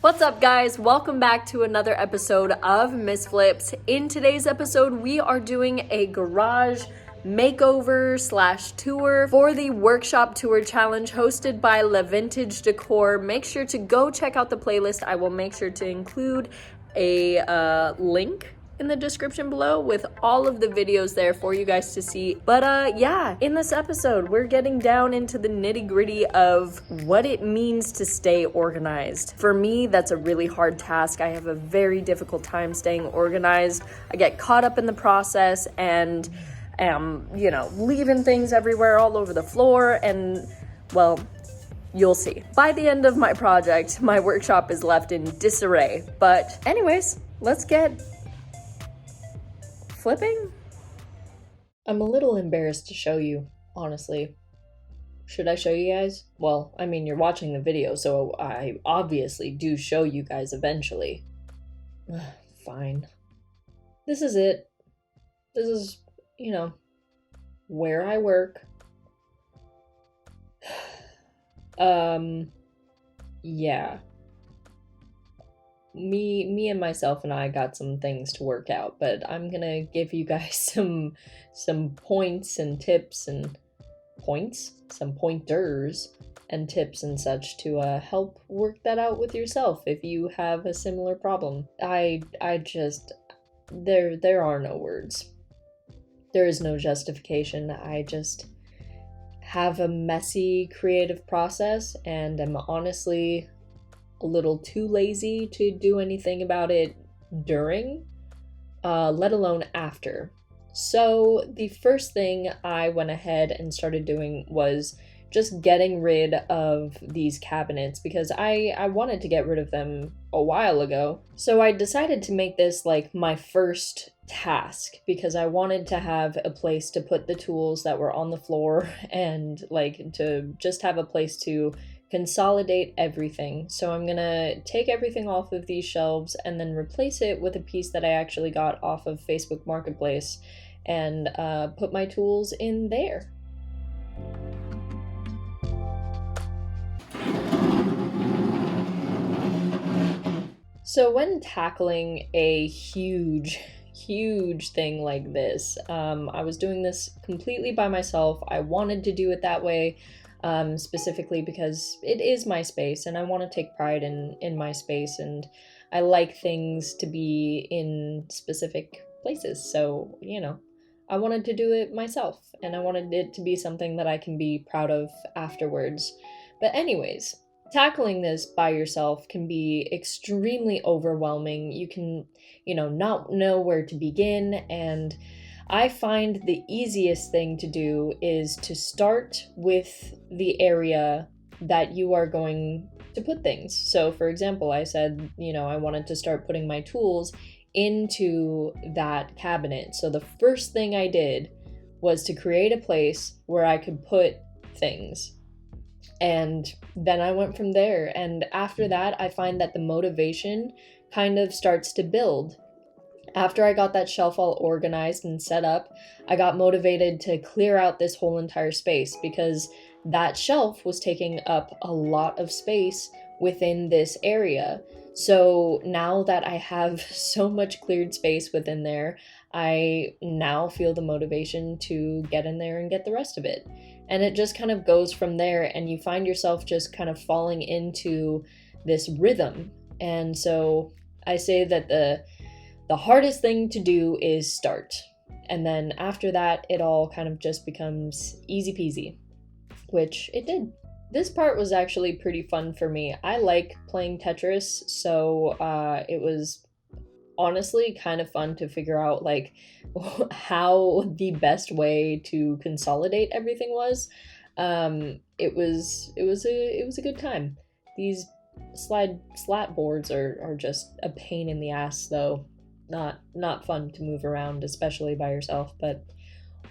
What's up, guys? Welcome back to another episode of MissFlips. In today's episode, we are doing a garage makeover / tour for the workshop tour challenge hosted by LaVintage Decor. Make sure to go check out the playlist. I will make sure to include a link in the description below with all of the videos there for you guys to see. But yeah, in this episode, we're getting down into the nitty-gritty of what it means to stay organized. For me, that's a really hard task. I have a very difficult time staying organized. I get caught up in the process and am, leaving things everywhere all over the floor, and well, you'll see. By the end of my project, my workshop is left in disarray. But anyways, let's get flipping? I'm a little embarrassed to show you, honestly. Should I show you guys? Well, I mean, you're watching the video, so I obviously do show you guys eventually. Fine. This is it. This is, where I work. Yeah. Me and myself and I got some things to work out, but I'm gonna give you guys some points and tips and some pointers and tips and such to help work that out with yourself if you have a similar problem. I just there are no words. There is no justification. I just have a messy creative process and am honestly a little too lazy to do anything about it during, let alone after. So the first thing I went ahead and started doing was just getting rid of these cabinets because I wanted to get rid of them a while ago. So I decided to make this like my first task because I wanted to have a place to put the tools that were on the floor and like to just have a place to consolidate everything. So I'm gonna take everything off of these shelves and then replace it with a piece that I actually got off of Facebook Marketplace and put my tools in there. So when tackling a huge thing like this, I was doing this completely by myself. I wanted to do it that way. Specifically because it is my space and I want to take pride in my space and I like things to be in specific places. So, I wanted to do it myself and I wanted it to be something that I can be proud of afterwards. But anyways, tackling this by yourself can be extremely overwhelming. You can, not know where to begin, and I find the easiest thing to do is to start with the area that you are going to put things. So for example, I said, I wanted to start putting my tools into that cabinet. So the first thing I did was to create a place where I could put things. And then I went from there. And after that, I find that the motivation kind of starts to build. After I got that shelf all organized and set up, I got motivated to clear out this whole entire space because that shelf was taking up a lot of space within this area. So now that I have so much cleared space within there, I now feel the motivation to get in there and get the rest of it. And it just kind of goes from there, and you find yourself just kind of falling into this rhythm. And so I say that the hardest thing to do is start. And then after that, it all kind of just becomes easy peasy, which it did. This part was actually pretty fun for me. I like playing Tetris, so it was honestly kind of fun to figure out like how the best way to consolidate everything was. It was a good time. These slat boards are just a pain in the ass though. Not fun to move around, especially by yourself, but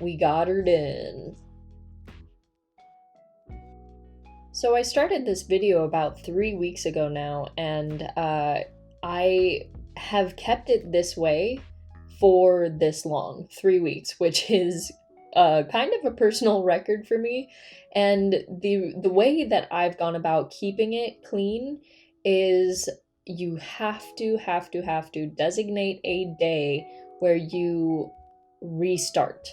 we got her done. So I started this video about 3 weeks ago now, and I have kept it this way for this long, 3 weeks, which is kind of a personal record for me. And the way that I've gone about keeping it clean is you have to designate a day where you restart.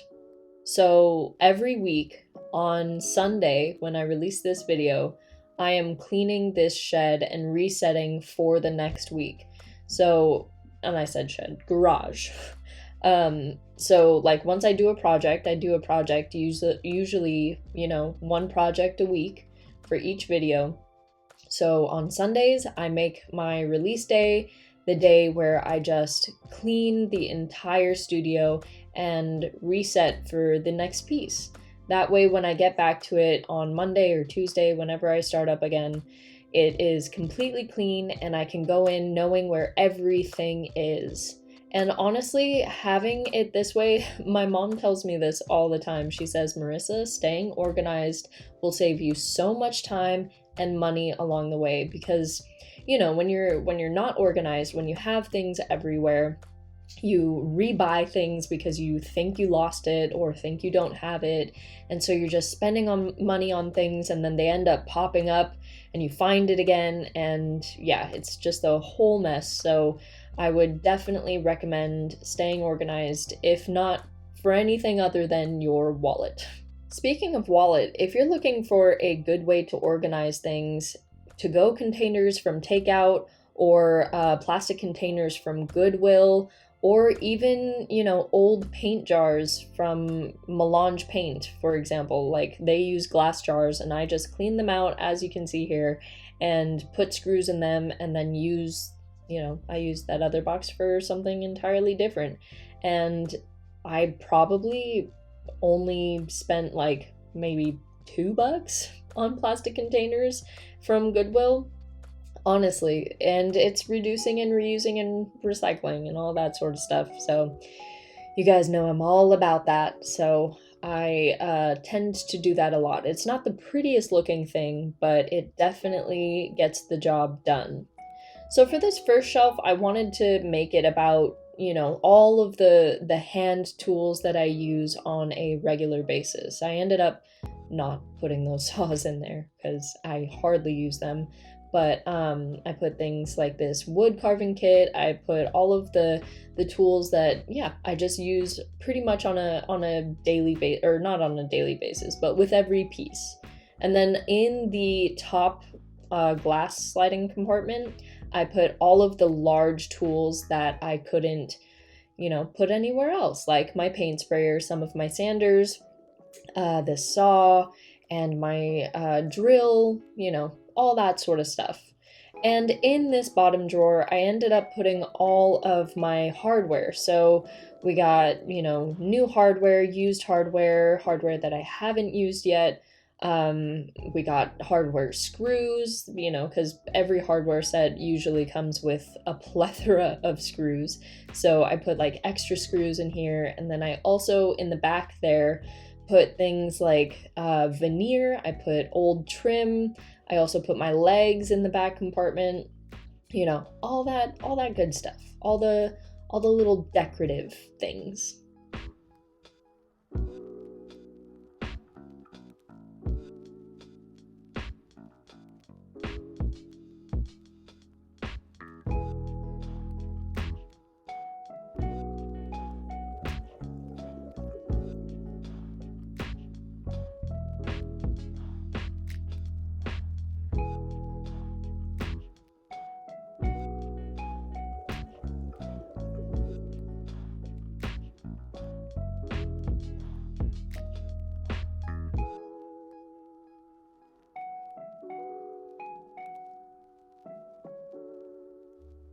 So every week on Sunday, when I release this video, I am cleaning this shed and resetting for the next week. So, and I said shed, garage. So like once I do a project, usually, one project a week for each video. So on Sundays, I make my release day the day where I just clean the entire studio and reset for the next piece. That way, when I get back to it on Monday or Tuesday, whenever I start up again, it is completely clean and I can go in knowing where everything is. And honestly, having it this way, my mom tells me this all the time. She says, Marissa, staying organized will save you so much time and money along the way, because when you're not organized, when you have things everywhere, you rebuy things because you think you lost it or think you don't have it, and so you're just spending money on things, and then they end up popping up and you find it again, and yeah, it's just a whole mess. So I would definitely recommend staying organized, if not for anything other than your wallet. Speaking of wallet, if you're looking for a good way to organize things, to-go containers from takeout, or plastic containers from Goodwill, or even, old paint jars from Melange Paint, for example. Like, they use glass jars, and I just clean them out, as you can see here, and put screws in them, and then I use that other box for something entirely different. And I probably only spent like maybe $2 on plastic containers from Goodwill, honestly, and it's reducing and reusing and recycling and all that sort of stuff. So you guys know I'm all about that, so I tend to do that a lot. It's not the prettiest looking thing, but it definitely gets the job done. So for this first shelf, I wanted to make it about all of the hand tools that I use on a regular basis. I ended up not putting those saws in there because I hardly use them, but I put things like this wood carving kit. I put all of the tools that I just use pretty much on a daily basis, or not on a daily basis, but with every piece. And then in the top glass sliding compartment, I put all of the large tools that I couldn't, put anywhere else, like my paint sprayer, some of my sanders, the saw, and my drill, all that sort of stuff. And in this bottom drawer, I ended up putting all of my hardware. So we got, new hardware, used hardware that I haven't used yet. We got hardware screws, because every hardware set usually comes with a plethora of screws. So I put like extra screws in here. And then I also, in the back there, put things like veneer. I put old trim. I also put my legs in the back compartment. All that good stuff. All the little decorative things.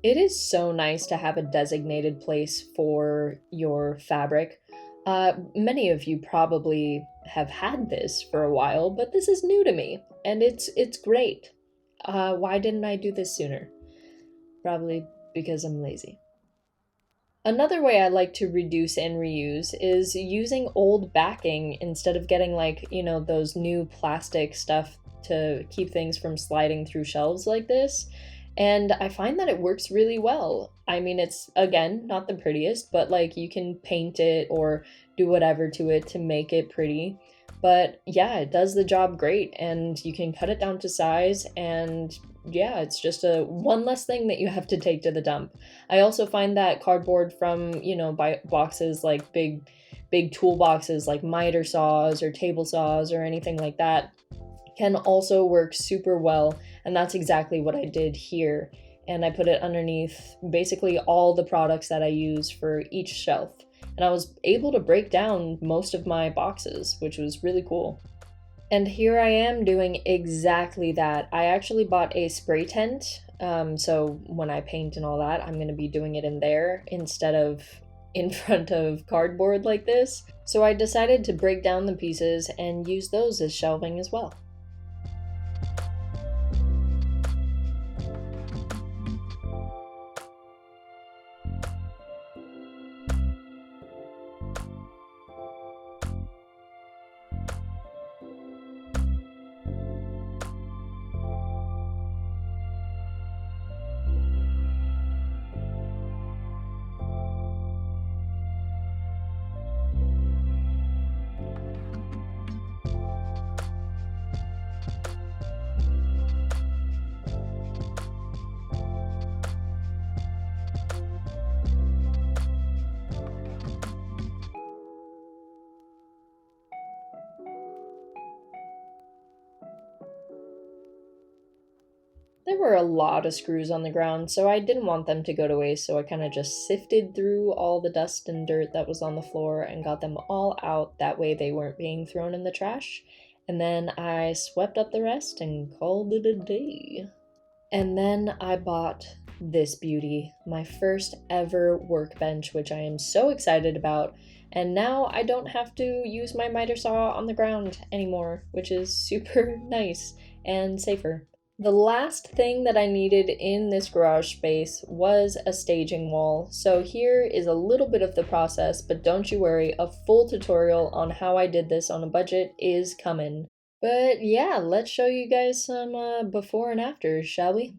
It is so nice to have a designated place for your fabric. Many of you probably have had this for a while, but this is new to me, and it's great. Why didn't I do this sooner? Probably because I'm lazy. Another way I like to reduce and reuse is using old backing instead of getting those new plastic stuff to keep things from sliding through shelves like this. And I find that it works really well. I mean, it's, again, not the prettiest, but you can paint it or do whatever to it to make it pretty. But yeah, it does the job great, and you can cut it down to size, and yeah, it's just a one less thing that you have to take to the dump. I also find that cardboard from, boxes like big toolboxes like miter saws or table saws or anything like that can also work super well, and that's exactly what I did here. And I put it underneath basically all the products that I use for each shelf. And I was able to break down most of my boxes, which was really cool. And here I am doing exactly that. I actually bought a spray tent, so when I paint and all that, I'm going to be doing it in there instead of in front of cardboard like this. So I decided to break down the pieces and use those as shelving as well. There were a lot of screws on the ground, so I didn't want them to go to waste, so I kind of just sifted through all the dust and dirt that was on the floor and got them all out. That way they weren't being thrown in the trash. And then I swept up the rest and called it a day. And then I bought this beauty, my first ever workbench, which I am so excited about. And now I don't have to use my miter saw on the ground anymore, which is super nice and safer. The last thing that I needed in this garage space was a staging wall. So here is a little bit of the process, but don't you worry, a full tutorial on how I did this on a budget is coming. But yeah, let's show you guys some before and after, shall we?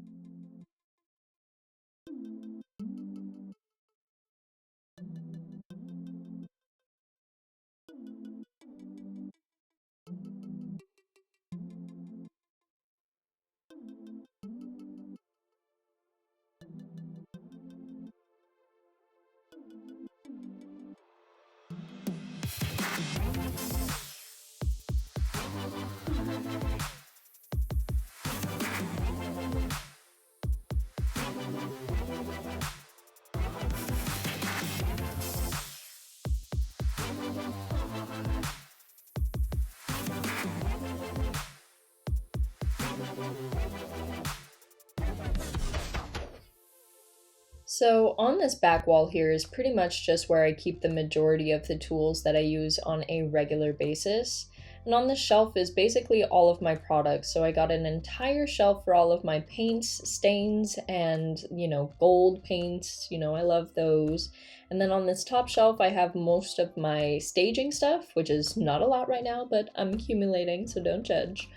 So on this back wall here is pretty much just where I keep the majority of the tools that I use on a regular basis. And on this shelf is basically all of my products. So I got an entire shelf for all of my paints, stains, and, gold paints. I love those. And then on this top shelf, I have most of my staging stuff, which is not a lot right now, but I'm accumulating, so don't judge.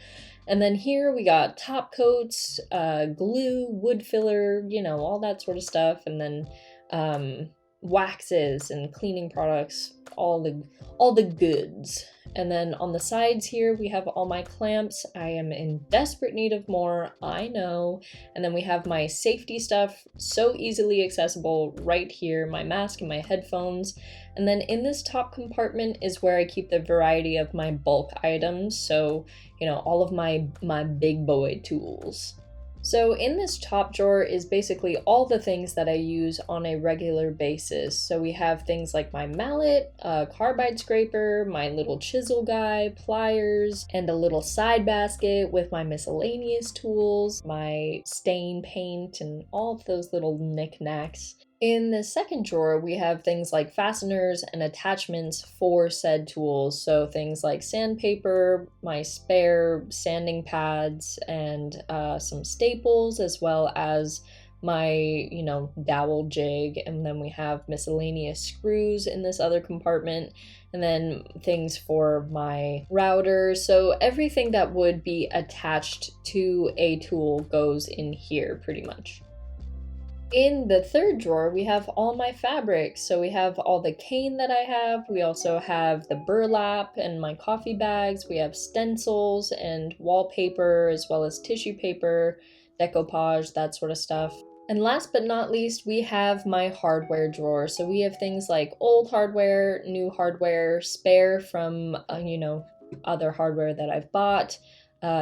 And then here we got top coats, glue, wood filler, all that sort of stuff. And then waxes and cleaning products, all the goods. And then on the sides here, we have all my clamps. I am in desperate need of more, I know. And then we have my safety stuff, so easily accessible right here, my mask and my headphones. And then in this top compartment is where I keep the variety of my bulk items. So, all of my big boy tools. So in this top drawer is basically all the things that I use on a regular basis. So we have things like my mallet, a carbide scraper, my little chisel guy, pliers, and a little side basket with my miscellaneous tools, my stain paint, and all of those little knickknacks. In the second drawer, we have things like fasteners and attachments for said tools. So things like sandpaper, my spare sanding pads, and some staples, as well as my, dowel jig. And then we have miscellaneous screws in this other compartment, and then things for my router. So everything that would be attached to a tool goes in here pretty much. In the third drawer, we have all my fabrics. So we have all the cane that I have. We also have the burlap and my coffee bags. We have stencils and wallpaper, as well as tissue paper, decoupage, that sort of stuff. And last but not least, we have my hardware drawer. So we have things like old hardware, new hardware, spare from, other hardware that I've bought,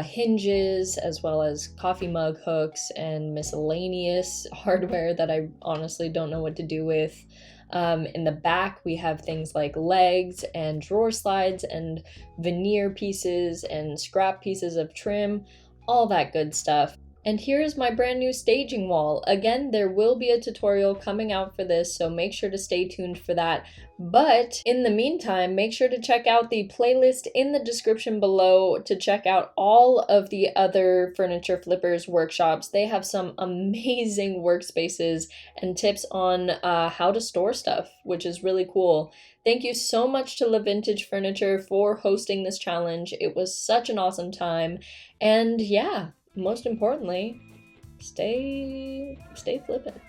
hinges, as well as coffee mug hooks and miscellaneous hardware that I honestly don't know what to do with. In the back, we have things like legs and drawer slides and veneer pieces and scrap pieces of trim, all that good stuff. And here's my brand new staging wall. Again, there will be a tutorial coming out for this, so make sure to stay tuned for that. But in the meantime, make sure to check out the playlist in the description below to check out all of the other Furniture Flippers workshops. They have some amazing workspaces and tips on how to store stuff, which is really cool. Thank you so much to LaVintage Furniture for hosting this challenge. It was such an awesome time. And yeah, most importantly, stay flippin'.